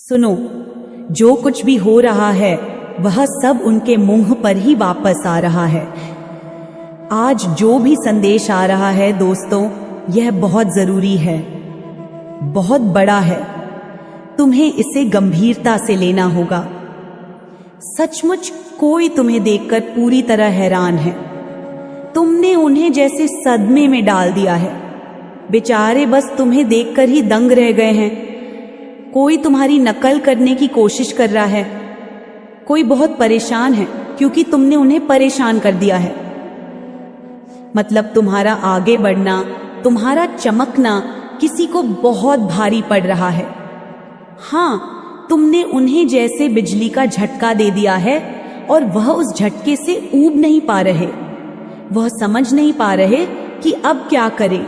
सुनो, जो कुछ भी हो रहा है वह सब उनके मुंह पर ही वापस आ रहा है। आज जो भी संदेश आ रहा है दोस्तों, यह बहुत जरूरी है, बहुत बड़ा है। तुम्हें इसे गंभीरता से लेना होगा। सचमुच कोई तुम्हें देखकर पूरी तरह हैरान है। तुमने उन्हें जैसे सदमे में डाल दिया है। बेचारे बस तुम्हें देखकर ही दंग रह गए हैं। कोई तुम्हारी नकल करने की कोशिश कर रहा है, कोई बहुत परेशान है क्योंकि तुमने उन्हें परेशान कर दिया है। मतलब तुम्हारा आगे बढ़ना, तुम्हारा चमकना किसी को बहुत भारी पड़ रहा है। हाँ, तुमने उन्हें जैसे बिजली का झटका दे दिया है और वह उस झटके से ऊब नहीं पा रहे। वह समझ नहीं पा रहे कि अब क्या करें,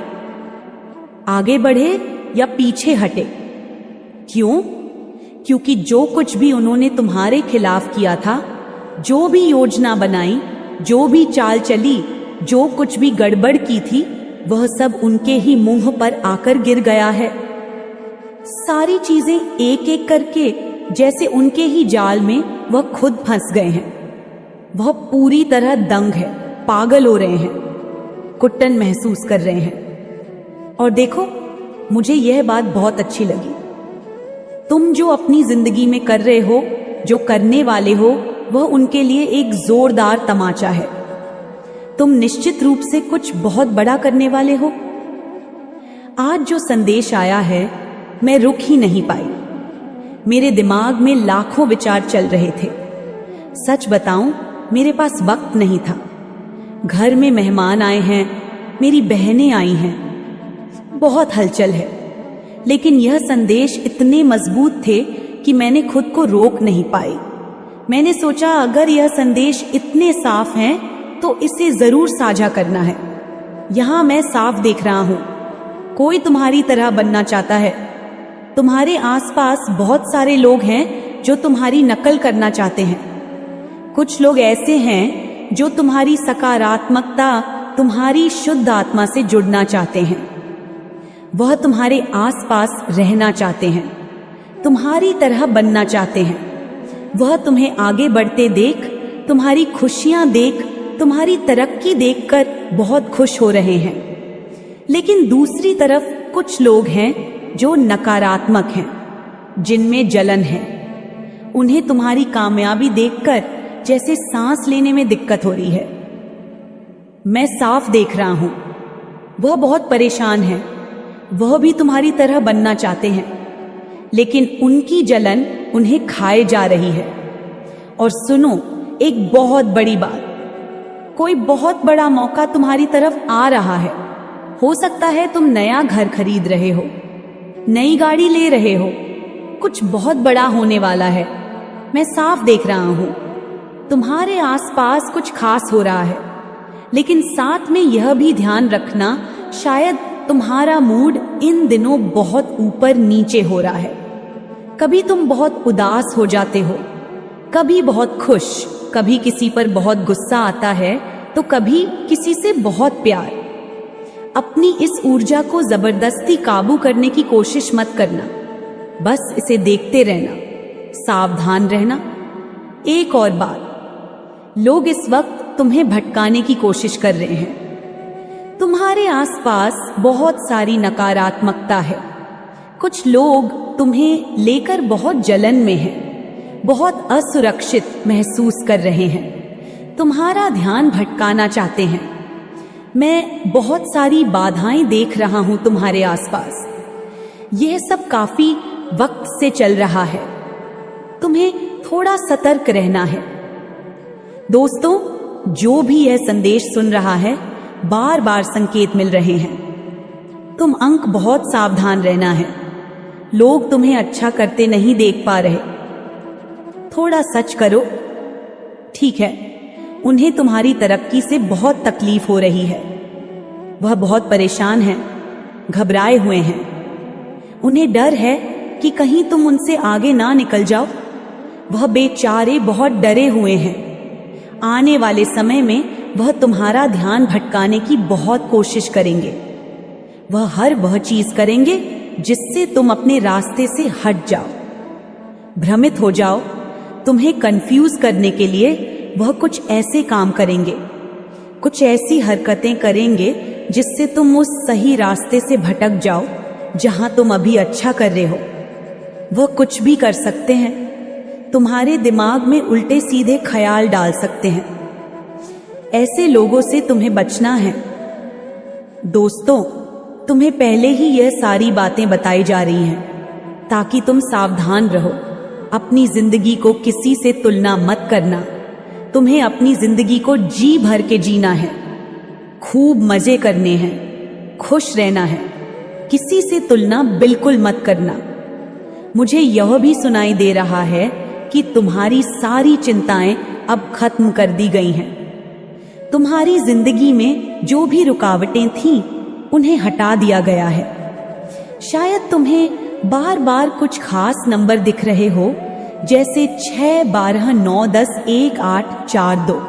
आगे बढ़े या पीछे हटे। क्यों? क्योंकि जो कुछ भी उन्होंने तुम्हारे खिलाफ किया था, जो भी योजना बनाई, जो भी चाल चली, जो कुछ भी गड़बड़ की थी, वह सब उनके ही मुंह पर आकर गिर गया है। सारी चीजें एक एक करके जैसे उनके ही जाल में वह खुद फंस गए हैं। वह पूरी तरह दंग है, पागल हो रहे हैं, कुट्टन महसूस कर रहे हैं। और देखो, मुझे यह बात बहुत अच्छी लगी। तुम जो अपनी जिंदगी में कर रहे हो, जो करने वाले हो, वह उनके लिए एक जोरदार तमाचा है। तुम निश्चित रूप से कुछ बहुत बड़ा करने वाले हो। आज जो संदेश आया है, मैं रुक ही नहीं पाई। मेरे दिमाग में लाखों विचार चल रहे थे। सच बताऊं, मेरे पास वक्त नहीं था। घर में मेहमान आए हैं, मेरी बहनें आई हैं, बहुत हलचल है। लेकिन यह संदेश इतने मजबूत थे कि मैंने खुद को रोक नहीं पाई। मैंने सोचा, अगर यह संदेश इतने साफ हैं तो इसे जरूर साझा करना है। यहां मैं साफ देख रहा हूं, कोई तुम्हारी तरह बनना चाहता है। तुम्हारे आसपास बहुत सारे लोग हैं जो तुम्हारी नकल करना चाहते हैं। कुछ लोग ऐसे हैं जो तुम्हारी सकारात्मकता, तुम्हारी शुद्ध आत्मा से जुड़ना चाहते हैं। वह तुम्हारे आसपास रहना चाहते हैं, तुम्हारी तरह बनना चाहते हैं। वह तुम्हें आगे बढ़ते देख, तुम्हारी खुशियां देख, तुम्हारी तरक्की देखकर बहुत खुश हो रहे हैं। लेकिन दूसरी तरफ कुछ लोग हैं जो नकारात्मक हैं, जिनमें जलन है। उन्हें तुम्हारी कामयाबी देखकर जैसे सांस लेने में दिक्कत हो रही है। मैं साफ देख रहा हूं, वह बहुत परेशान है। वह भी तुम्हारी तरह बनना चाहते हैं, लेकिन उनकी जलन उन्हें खाए जा रही है। और सुनो, एक बहुत बड़ी बात, कोई बहुत बड़ा मौका तुम्हारी तरफ आ रहा है। हो सकता है तुम नया घर खरीद रहे हो, नई गाड़ी ले रहे हो, कुछ बहुत बड़ा होने वाला है। मैं साफ देख रहा हूं, तुम्हारे आसपास कुछ खास हो रहा है। लेकिन साथ में यह भी ध्यान रखना, शायद तुम्हारा मूड इन दिनों बहुत ऊपर नीचे हो रहा है। कभी तुम बहुत उदास हो जाते हो, कभी बहुत खुश, कभी किसी पर बहुत गुस्सा आता है तो कभी किसी से बहुत प्यार। अपनी इस ऊर्जा को जबरदस्ती काबू करने की कोशिश मत करना, बस इसे देखते रहना, सावधान रहना। एक और बात, लोग इस वक्त तुम्हें भटकाने की कोशिश कर रहे हैं। तुम्हारे आसपास बहुत सारी नकारात्मकता है। कुछ लोग तुम्हें लेकर बहुत जलन में हैं, बहुत असुरक्षित महसूस कर रहे हैं, तुम्हारा ध्यान भटकाना चाहते हैं। मैं बहुत सारी बाधाएं देख रहा हूं तुम्हारे आसपास। यह सब काफी वक्त से चल रहा है। तुम्हें थोड़ा सतर्क रहना है। दोस्तों, जो भी यह संदेश सुन रहा है, बार बार संकेत मिल रहे हैं। तुम अंक बहुत सावधान रहना है। लोग तुम्हें अच्छा करते नहीं देख पा रहे। थोड़ा सच करो। ठीक है, उन्हें तुम्हारी तरक्की से बहुत तकलीफ हो रही है। वह बहुत परेशान हैं, घबराए हुए हैं। उन्हें डर है कि कहीं तुम उनसे आगे ना निकल जाओ। वह बेचारे बहुत डरे हुए हैं। आने वाले समय में वह तुम्हारा ध्यान भटकाने की बहुत कोशिश करेंगे। वह हर वह चीज करेंगे जिससे तुम अपने रास्ते से हट जाओ। भ्रमित हो जाओ। तुम्हें कंफ्यूज करने के लिए वह कुछ ऐसे काम करेंगे, कुछ ऐसी हरकतें करेंगे जिससे तुम उस सही रास्ते से भटक जाओ जहां तुम अभी अच्छा कर रहे हो। वह कुछ भी कर सकते हैं, तुम्हारे दिमाग में उल्टे सीधे ख्याल डाल सकते हैं। ऐसे लोगों से तुम्हें बचना है। दोस्तों, तुम्हें पहले ही यह सारी बातें बताई जा रही हैं ताकि तुम सावधान रहो। अपनी जिंदगी को किसी से तुलना मत करना। तुम्हें अपनी जिंदगी को जी भर के जीना है, खूब मजे करने हैं, खुश रहना है। किसी से तुलना बिल्कुल मत करना। मुझे यह भी सुनाई दे रहा है कि तुम्हारी सारी चिंताएं अब खत्म कर दी गई हैं। तुम्हारी जिंदगी में जो भी रुकावटें थीं, उन्हें हटा दिया गया है। शायद तुम्हें बार बार कुछ खास नंबर दिख रहे हो, जैसे 6, 12, 9, 10, 1, 8, 4, 2।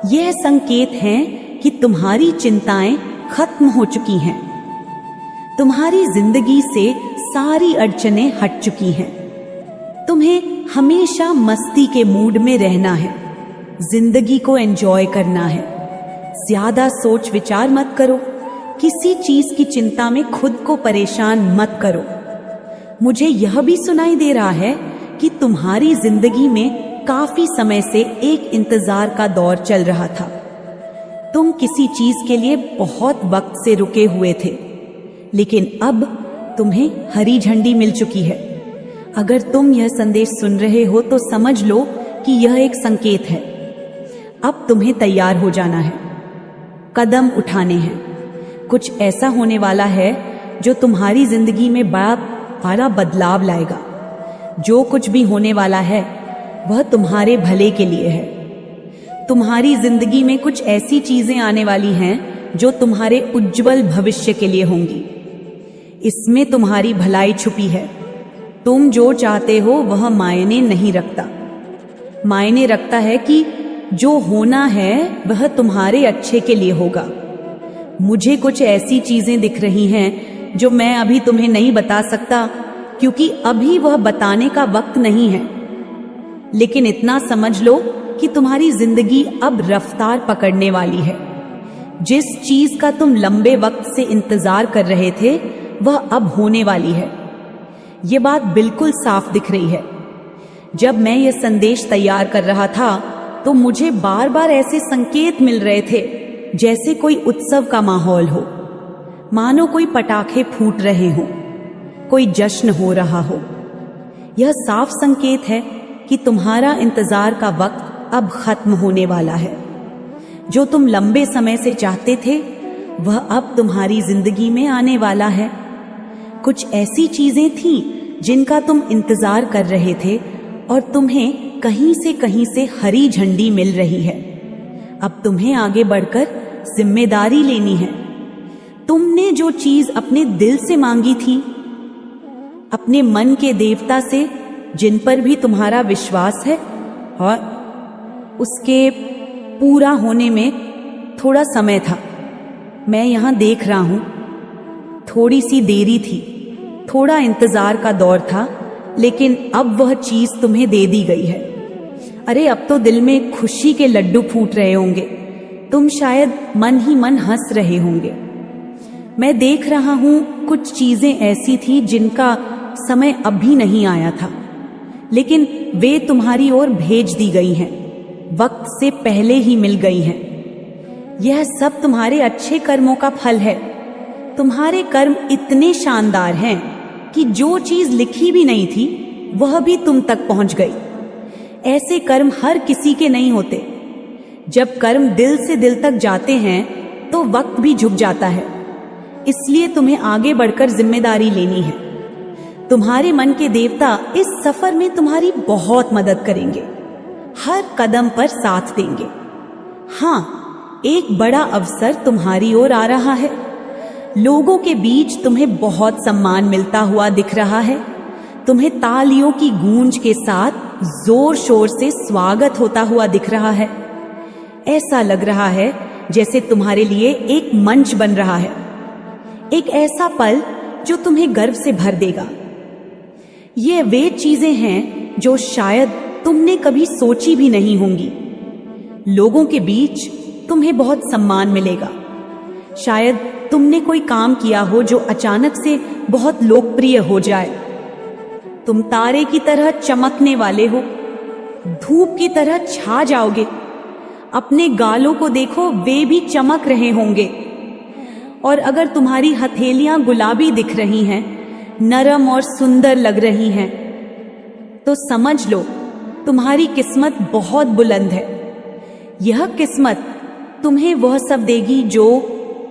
यह संकेत हैं कि तुम्हारी चिंताएं खत्म हो चुकी हैं। तुम्हारी जिंदगी से सारी अड़चनें हट चुकी हैं। तुम्हें हमेशा मस्ती के मूड में रहना है, जिंदगी को एंजॉय करना है। ज्यादा सोच विचार मत करो, किसी चीज की चिंता में खुद को परेशान मत करो। मुझे यह भी सुनाई दे रहा है कि तुम्हारी जिंदगी में काफी समय से एक इंतजार का दौर चल रहा था। तुम किसी चीज के लिए बहुत वक्त से रुके हुए थे, लेकिन अब तुम्हें हरी झंडी मिल चुकी है। अगर तुम यह संदेश सुन रहे हो तो समझ लो कि यह एक संकेत है। अब तुम्हें तैयार हो जाना है, कदम उठाने हैं। कुछ ऐसा होने वाला है जो तुम्हारी जिंदगी में बड़ा बदलाव लाएगा। जो कुछ भी होने वाला है वह तुम्हारे भले के लिए है। तुम्हारी जिंदगी में कुछ ऐसी चीजें आने वाली हैं जो तुम्हारे उज्जवल भविष्य के लिए होंगी। इसमें तुम्हारी भलाई छुपी है। तुम जो चाहते हो वह मायने नहीं रखता। मायने रखता है कि जो होना है वह तुम्हारे अच्छे के लिए होगा। मुझे कुछ ऐसी चीजें दिख रही हैं जो मैं अभी तुम्हें नहीं बता सकता, क्योंकि अभी वह बताने का वक्त नहीं है। लेकिन इतना समझ लो कि तुम्हारी जिंदगी अब रफ्तार पकड़ने वाली है। जिस चीज का तुम लंबे वक्त से इंतजार कर रहे थे वह अब होने वाली है। ये बात बिल्कुल साफ दिख रही है। जब मैं ये संदेश तैयार कर रहा था तो मुझे बार बार ऐसे संकेत मिल रहे थे जैसे कोई उत्सव का माहौल हो, मानो कोई पटाखे फूट रहे हों, कोई जश्न हो रहा हो। यह साफ संकेत है कि तुम्हारा इंतजार का वक्त अब खत्म होने वाला है। जो तुम लंबे समय से चाहते थे वह अब तुम्हारी जिंदगी में आने वाला है। कुछ ऐसी चीजें थीं जिनका तुम इंतजार कर रहे थे और तुम्हें कहीं से हरी झंडी मिल रही है। अब तुम्हें आगे बढ़कर जिम्मेदारी लेनी है। तुमने जो चीज अपने दिल से मांगी थी, अपने मन के देवता से जिन पर भी तुम्हारा विश्वास है, और उसके पूरा होने में थोड़ा समय था। मैं यहां देख रहा हूं, थोड़ी सी देरी थी, थोड़ा इंतजार का दौर था, लेकिन अब वह चीज तुम्हें दे दी गई है। अरे अब तो दिल में खुशी के लड्डू फूट रहे होंगे। तुम शायद मन ही मन हंस रहे होंगे। मैं देख रहा हूं कुछ चीजें ऐसी थी जिनका समय अभी नहीं आया था, लेकिन वे तुम्हारी ओर भेज दी गई हैं, वक्त से पहले ही मिल गई हैं। यह सब तुम्हारे अच्छे कर्मों का फल है। तुम्हारे कर्म इतने शानदार हैं कि जो चीज लिखी भी नहीं थी वह भी तुम तक पहुंच गई। ऐसे कर्म हर किसी के नहीं होते। जब कर्म दिल से दिल तक जाते हैं तो वक्त भी झुक जाता है। इसलिए तुम्हें आगे बढ़कर जिम्मेदारी लेनी है। तुम्हारे मन के देवता इस सफर में तुम्हारी बहुत मदद करेंगे, हर कदम पर साथ देंगे। हाँ, एक बड़ा अवसर तुम्हारी ओर आ रहा है। लोगों के बीच तुम्हें बहुत सम्मान मिलता हुआ दिख रहा है। तुम्हें तालियों की गूंज के साथ जोर शोर से स्वागत होता हुआ दिख रहा है। ऐसा लग रहा है जैसे तुम्हारे लिए एक मंच बन रहा है, एक ऐसा पल जो तुम्हें गर्व से भर देगा। ये वे चीजें हैं जो शायद तुमने कभी सोची भी नहीं होंगी। लोगों के बीच तुम्हें बहुत सम्मान मिलेगा। शायद तुमने कोई काम किया हो जो अचानक से बहुत लोकप्रिय हो जाए। तुम तारे की तरह चमकने वाले हो, धूप की तरह छा जाओगे। अपने गालों को देखो, वे भी चमक रहे होंगे। और अगर तुम्हारी हथेलियां गुलाबी दिख रही हैं, नरम और सुंदर लग रही हैं, तो समझ लो तुम्हारी किस्मत बहुत बुलंद है। यह किस्मत तुम्हें वह सब देगी जो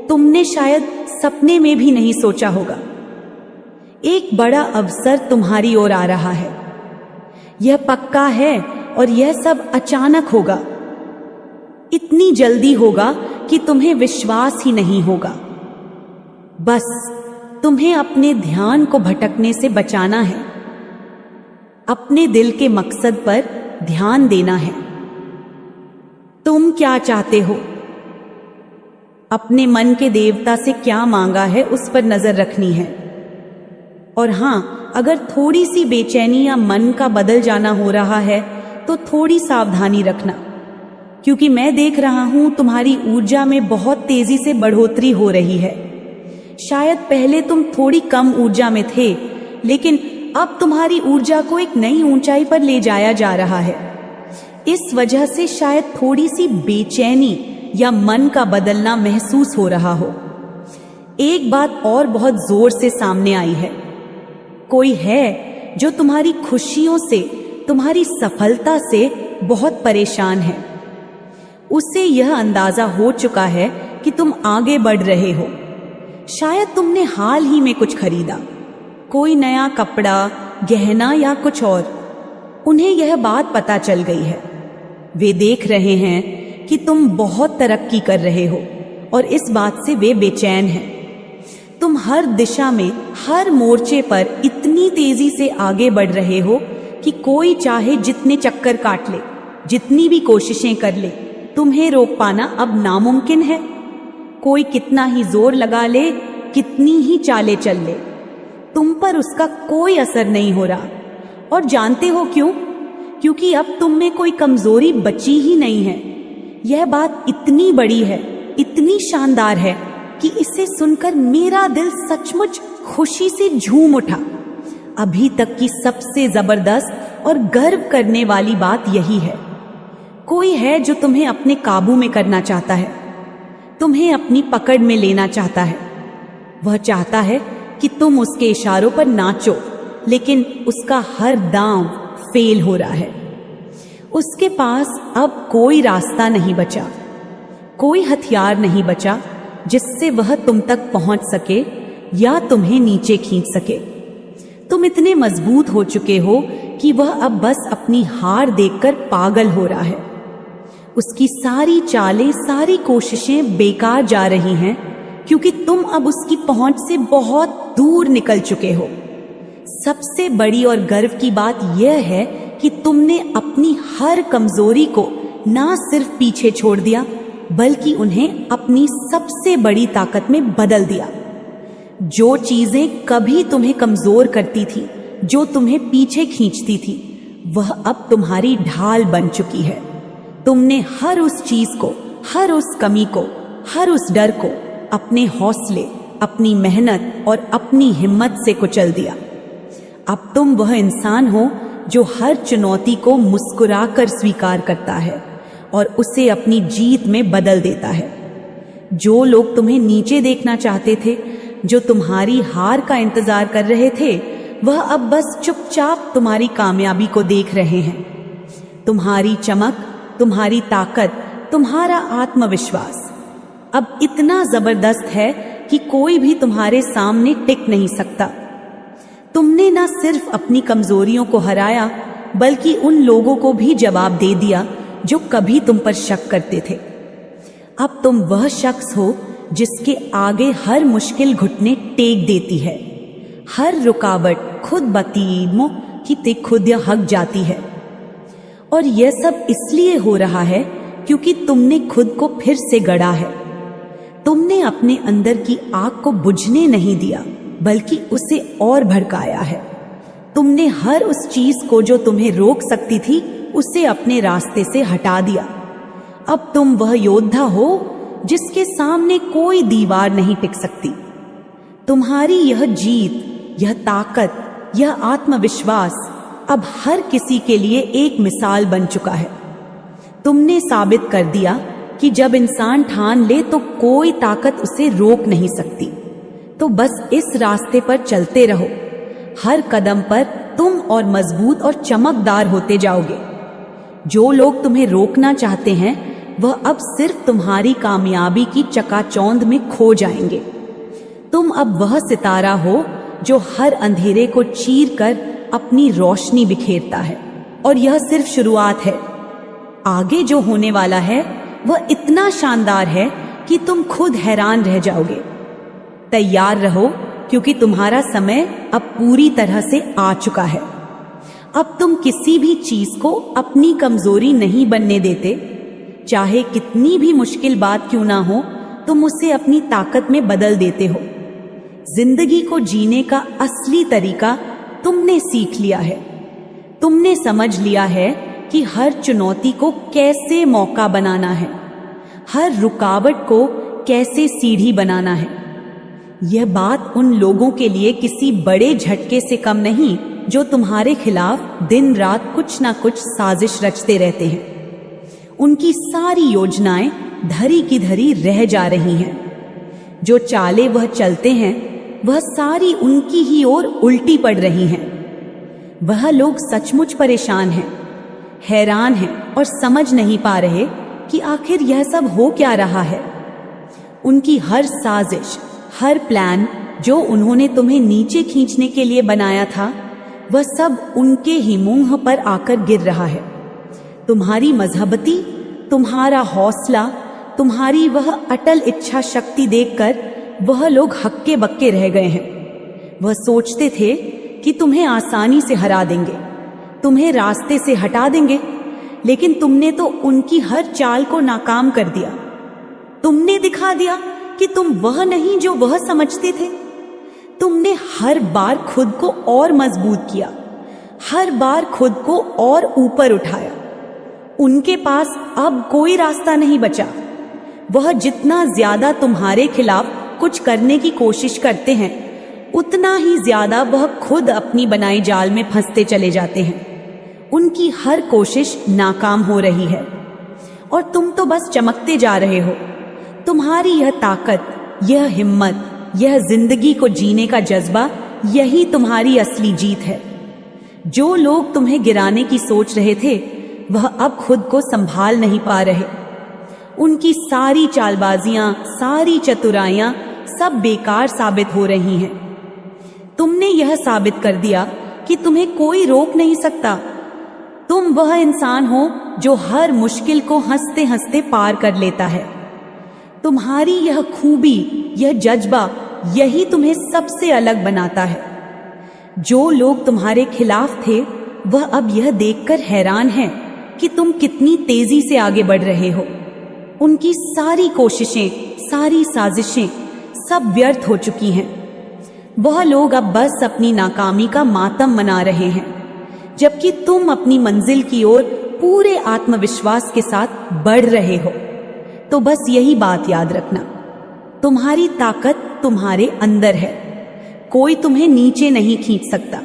तुमने शायद सपने में भी नहीं सोचा होगा। एक बड़ा अवसर तुम्हारी ओर आ रहा है, यह पक्का है, और यह सब अचानक होगा। इतनी जल्दी होगा कि तुम्हें विश्वास ही नहीं होगा। बस तुम्हें अपने ध्यान को भटकने से बचाना है, अपने दिल के मकसद पर ध्यान देना है। तुम क्या चाहते हो, अपने मन के देवता से क्या मांगा है, उस पर नजर रखनी है। और हां, अगर थोड़ी सी बेचैनी या मन का बदल जाना हो रहा है तो थोड़ी सावधानी रखना, क्योंकि मैं देख रहा हूं तुम्हारी ऊर्जा में बहुत तेजी से बढ़ोतरी हो रही है। शायद पहले तुम थोड़ी कम ऊर्जा में थे, लेकिन अब तुम्हारी ऊर्जा को एक नई ऊंचाई पर ले जाया जा रहा है। इस वजह से शायद थोड़ी सी बेचैनी या मन का बदलना महसूस हो रहा हो। एक बात और बहुत जोर से सामने आई है। कोई है जो तुम्हारी खुशियों से, तुम्हारी सफलता से बहुत परेशान है। उसे यह अंदाजा हो चुका है कि तुम आगे बढ़ रहे हो। शायद तुमने हाल ही में कुछ खरीदा, कोई नया कपड़ा, गहना या कुछ और। उन्हें यह बात पता चल गई है। वे देख रहे हैं कि तुम बहुत तरक्की कर रहे हो और इस बात से वे बेचैन हैं। तुम हर दिशा में, हर मोर्चे पर इतनी तेजी से आगे बढ़ रहे हो कि कोई चाहे जितने चक्कर काट ले, जितनी भी कोशिशें कर ले, तुम्हें रोक पाना अब नामुमकिन है। कोई कितना ही जोर लगा ले, कितनी ही चालें चल ले, तुम पर उसका कोई असर नहीं हो रहा। और जानते हो क्यों? क्योंकि अब तुम में कोई कमजोरी बची ही नहीं है। यह बात इतनी बड़ी है, इतनी शानदार है कि इसे सुनकर मेरा दिल सचमुच खुशी से झूम उठा। अभी तक की सबसे जबरदस्त और गर्व करने वाली बात यही है। कोई है जो तुम्हें अपने काबू में करना चाहता है, तुम्हें अपनी पकड़ में लेना चाहता है। वह चाहता है कि तुम उसके इशारों पर नाचो, लेकिन उसका हर दांव फेल हो रहा है। उसके पास अब कोई रास्ता नहीं बचा, कोई हथियार नहीं बचा जिससे वह तुम तक पहुंच सके या तुम्हें नीचे खींच सके। तुम इतने मजबूत हो चुके हो कि वह अब बस अपनी हार देखकर पागल हो रहा है। उसकी सारी चालें, सारी कोशिशें बेकार जा रही हैं, क्योंकि तुम अब उसकी पहुंच से बहुत दूर निकल चुके हो। सबसे बड़ी और गर्व की बात यह है कि तुमने अपनी हर कमजोरी को ना सिर्फ पीछे छोड़ दिया, बल्कि उन्हें अपनी सबसे बड़ी ताकत में बदल दिया। जो चीजें कभी तुम्हें कमजोर करती थी, जो तुम्हें पीछे खींचती थी, वह अब तुम्हारी ढाल बन चुकी है। तुमने हर उस चीज को, हर उस कमी को, हर उस डर को अपने हौसले, अपनी मेहनत और अपनी हिम्मत से कुचल दिया। अब तुम वह इंसान हो जो हर चुनौती को मुस्कुराकर स्वीकार करता है और उसे अपनी जीत में बदल देता है। जो लोग तुम्हें नीचे देखना चाहते थे, जो तुम्हारी हार का इंतजार कर रहे थे, वह अब बस चुपचाप तुम्हारी कामयाबी को देख रहे हैं। तुम्हारी चमक, तुम्हारी ताकत, तुम्हारा आत्मविश्वास अब इतना जबरदस्त है कि कोई भी तुम्हारे सामने टिक नहीं सकता। तुमने न सिर्फ अपनी कमजोरियों को हराया, बल्कि उन लोगों को भी जवाब दे दिया जो कभी तुम पर शक करते थे। अब तुम वह शख्स हो जिसके आगे हर मुश्किल घुटने टेक देती है, हर रुकावट खुद बतीमो की खुद हक जाती है। और यह सब इसलिए हो रहा है क्योंकि तुमने खुद को फिर से गढ़ा है। तुमने अपने अंदर की आग को बुझने नहीं दिया, बल्कि उसे और भड़काया है। तुमने हर उस चीज को जो तुम्हें रोक सकती थी उसे अपने रास्ते से हटा दिया। अब तुम वह योद्धा हो जिसके सामने कोई दीवार नहीं टिक सकती। तुम्हारी यह जीत, यह ताकत, यह आत्मविश्वास अब हर किसी के लिए एक मिसाल बन चुका है। तुमने साबित कर दिया कि जब इंसान ठान ले तो कोई ताकत उसे रोक नहीं सकती। तो बस इस रास्ते पर चलते रहो। हर कदम पर तुम और मजबूत और चमकदार होते जाओगे। जो लोग तुम्हें रोकना चाहते हैं वह अब सिर्फ तुम्हारी कामयाबी की चकाचौंध में खो जाएंगे। तुम अब वह सितारा हो जो हर अंधेरे को चीर कर अपनी रोशनी बिखेरता है। और यह सिर्फ शुरुआत है। आगे जो होने वाला है वह इतना शानदार है कि तुम खुद हैरान रह जाओगे। तैयार रहो, क्योंकि तुम्हारा समय अब पूरी तरह से आ चुका है। अब तुम किसी भी चीज को अपनी कमजोरी नहीं बनने देते। चाहे कितनी भी मुश्किल बात क्यों ना हो, तुम उसे अपनी ताकत में बदल देते हो। जिंदगी को जीने का असली तरीका तुमने सीख लिया है। तुमने समझ लिया है कि हर चुनौती को कैसे मौका बनाना है, हर रुकावट को कैसे सीढ़ी बनाना है। यह बात उन लोगों के लिए किसी बड़े झटके से कम नहीं जो तुम्हारे खिलाफ दिन रात कुछ ना कुछ साजिश रचते रहते हैं। उनकी सारी योजनाएं धरी की धरी रह जा रही हैं। जो चालें वह चलते हैं वह सारी उनकी ही ओर उल्टी पड़ रही हैं। वह लोग सचमुच परेशान हैं, हैरान हैं और समझ नहीं पा रहे कि आखिर यह सब हो क्या रहा है। उनकी हर साजिश, हर प्लान जो उन्होंने तुम्हें नीचे खींचने के लिए बनाया था, वह सब उनके ही मुंह पर आकर गिर रहा है। तुम्हारी मजहबती, तुम्हारा हौसला, तुम्हारी वह अटल इच्छा शक्ति देखकर वह लोग हक्के बक्के रह गए हैं। वह सोचते थे कि तुम्हें आसानी से हरा देंगे, तुम्हें रास्ते से हटा देंगे, लेकिन तुमने तो उनकी हर चाल को नाकाम कर दिया। तुमने दिखा दिया कि तुम वह नहीं जो वह समझते थे। तुमने हर बार खुद को और मजबूत किया, हर बार खुद को और ऊपर उठाया। उनके पास अब कोई रास्ता नहीं बचा। वह जितना ज्यादा तुम्हारे खिलाफ कुछ करने की कोशिश करते हैं, उतना ही ज्यादा वह खुद अपनी बनाई जाल में फंसते चले जाते हैं। उनकी हर कोशिश नाकाम हो रही है और तुम तो बस चमकते जा रहे हो। तुम्हारी यह ताकत, यह हिम्मत, यह जिंदगी को जीने का जज्बा, यही तुम्हारी असली जीत है। जो लोग तुम्हें गिराने की सोच रहे थे वह अब खुद को संभाल नहीं पा रहे। उनकी सारी चालबाजियां, सारी चतुराइयां सब बेकार साबित हो रही हैं। तुमने यह साबित कर दिया कि तुम्हें कोई रोक नहीं सकता। तुम वह इंसान हो जो हर मुश्किल को हंसते हंसते पार कर लेता है। तुम्हारी यह खूबी, यह जज्बा, यही तुम्हें सबसे अलग बनाता है। जो लोग तुम्हारे खिलाफ थे वह अब यह देखकर हैरान हैं कि तुम कितनी तेजी से आगे बढ़ रहे हो। उनकी सारी कोशिशें, सारी साजिशें सब व्यर्थ हो चुकी हैं। वह लोग अब बस अपनी नाकामी का मातम मना रहे हैं, जबकि तुम अपनी मंजिल की ओर पूरे आत्मविश्वास के साथ बढ़ रहे हो। तो बस यही बात याद रखना, तुम्हारी ताकत तुम्हारे अंदर है। कोई तुम्हें नीचे नहीं खींच सकता,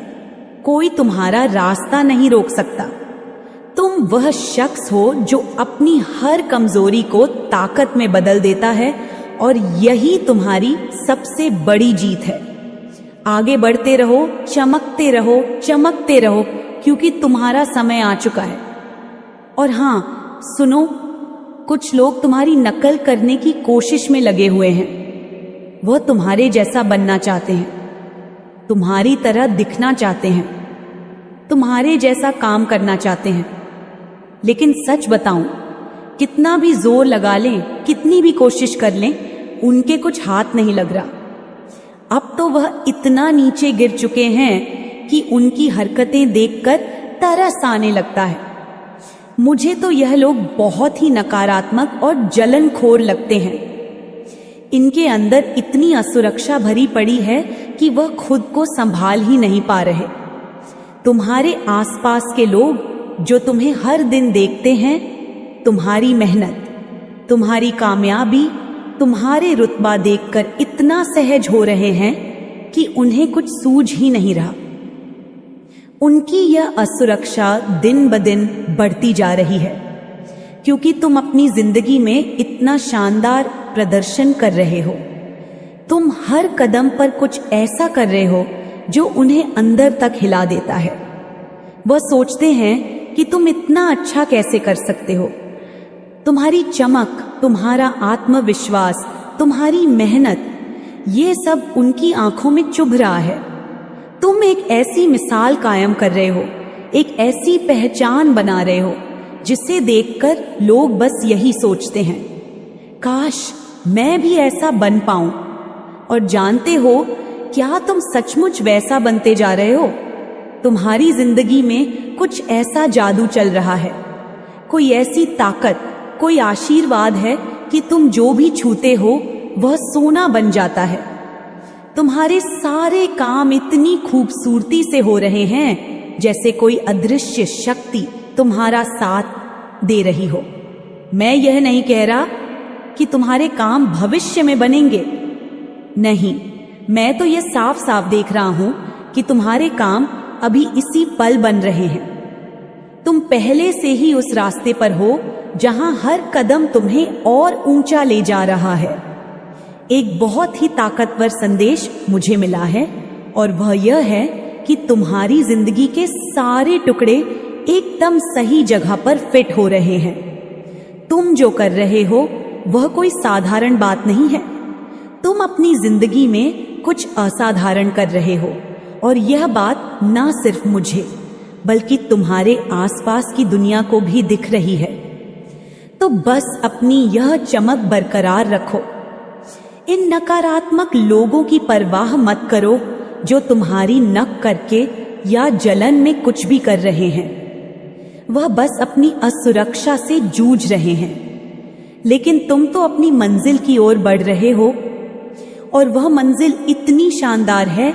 कोई तुम्हारा रास्ता नहीं रोक सकता। तुम वह शख्स हो जो अपनी हर कमजोरी को ताकत में बदल देता है और यही तुम्हारी सबसे बड़ी जीत है। आगे बढ़ते रहो, चमकते रहो, चमकते रहो, क्योंकि तुम्हारा समय आ चुका है। और हाँ सुनो, कुछ लोग तुम्हारी नकल करने की कोशिश में लगे हुए हैं। वह तुम्हारे जैसा बनना चाहते हैं, तुम्हारी तरह दिखना चाहते हैं, तुम्हारे जैसा काम करना चाहते हैं। लेकिन सच बताऊं, कितना भी जोर लगा लें, कितनी भी कोशिश कर लें, उनके कुछ हाथ नहीं लग रहा। अब तो वह इतना नीचे गिर चुके हैं कि उनकी हरकतें देखकर तरस आने लगता है। मुझे तो यह लोग बहुत ही नकारात्मक और जलनखोर लगते हैं। इनके अंदर इतनी असुरक्षा भरी पड़ी है कि वह खुद को संभाल ही नहीं पा रहे। तुम्हारे आसपास के लोग जो तुम्हें हर दिन देखते हैं, तुम्हारी मेहनत, तुम्हारी कामयाबी, तुम्हारे रुतबा देखकर इतना सहज हो रहे हैं कि उन्हें कुछ सूझ ही नहीं रहा। उनकी यह असुरक्षा दिन ब दिन बढ़ती जा रही है, क्योंकि तुम अपनी जिंदगी में इतना शानदार प्रदर्शन कर रहे हो। तुम हर कदम पर कुछ ऐसा कर रहे हो जो उन्हें अंदर तक हिला देता है। वह सोचते हैं कि तुम इतना अच्छा कैसे कर सकते हो। तुम्हारी चमक, तुम्हारा आत्मविश्वास, तुम्हारी मेहनत, ये सब उनकी आंखों में चुभ रहा है। तुम एक ऐसी मिसाल कायम कर रहे हो, एक ऐसी पहचान बना रहे हो जिसे देखकर लोग बस यही सोचते हैं, काश मैं भी ऐसा बन पाऊं। और जानते हो क्या तुम सचमुच वैसा बनते जा रहे हो? तुम्हारी जिंदगी में कुछ ऐसा जादू चल रहा है, कोई ऐसी ताकत, कोई आशीर्वाद है कि तुम जो भी छूते हो वह सोना बन जाता है। तुम्हारे सारे काम इतनी खूबसूरती से हो रहे हैं जैसे कोई अदृश्य शक्ति तुम्हारा साथ दे रही हो। मैं यह नहीं कह रहा कि तुम्हारे काम भविष्य में बनेंगे, नहीं, मैं तो यह साफ साफ देख रहा हूं कि तुम्हारे काम अभी इसी पल बन रहे हैं। तुम पहले से ही उस रास्ते पर हो जहां हर कदम तुम्हें और ऊंचा ले जा रहा है। एक बहुत ही ताकतवर संदेश मुझे मिला है और वह यह है कि तुम्हारी जिंदगी के सारे टुकड़े एकदम सही जगह पर फिट हो रहे हैं। तुम जो कर रहे हो वह कोई साधारण बात नहीं है। तुम अपनी जिंदगी में कुछ असाधारण कर रहे हो और यह बात ना सिर्फ मुझे बल्कि तुम्हारे आसपास की दुनिया को भी दिख रही है। तो बस अपनी यह चमक बरकरार रखो। इन नकारात्मक लोगों की परवाह मत करो जो तुम्हारी नक करके या जलन में कुछ भी कर रहे हैं। वह बस अपनी असुरक्षा से जूझ रहे हैं, लेकिन तुम तो अपनी मंजिल की ओर बढ़ रहे हो और वह मंजिल इतनी शानदार है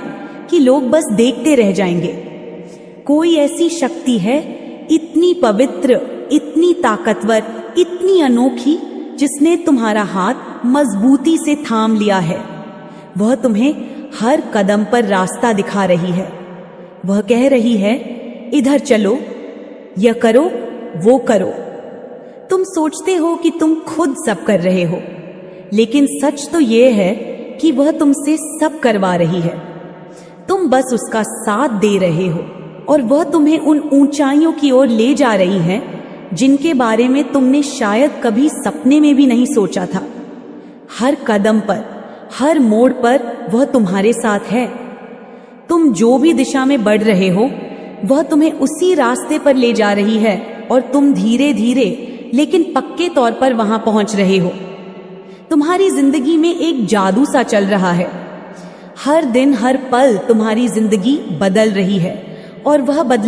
कि लोग बस देखते रह जाएंगे। कोई ऐसी शक्ति है इतनी पवित्र, इतनी ताकतवर, इतनी अनोखी, जिसने तुम्हारा हाथ मजबूती से थाम लिया है। वह तुम्हें हर कदम पर रास्ता दिखा रही है। वह कह रही है, इधर चलो, यह करो, वो करो। तुम सोचते हो कि तुम खुद सब कर रहे हो, लेकिन सच तो यह है कि वह तुमसे सब करवा रही है। तुम बस उसका साथ दे रहे हो और वह तुम्हें उन ऊंचाइयों की ओर ले जा रही है जिनके बारे में तुमने शायद कभी सपने में भी नहीं सोचा था। हर कदम पर, हर मोड़ पर वह तुम्हारे साथ है। तुम जो भी दिशा में बढ़ रहे हो वह तुम्हें उसी रास्ते पर ले जा रही है और तुम धीरे धीरे लेकिन पक्के तौर पर वहां पहुंच रहे हो। तुम्हारी जिंदगी में एक जादू सा चल रहा है। हर दिन, हर पल तुम्हारी जिंदगी बदल रही है और वह बदल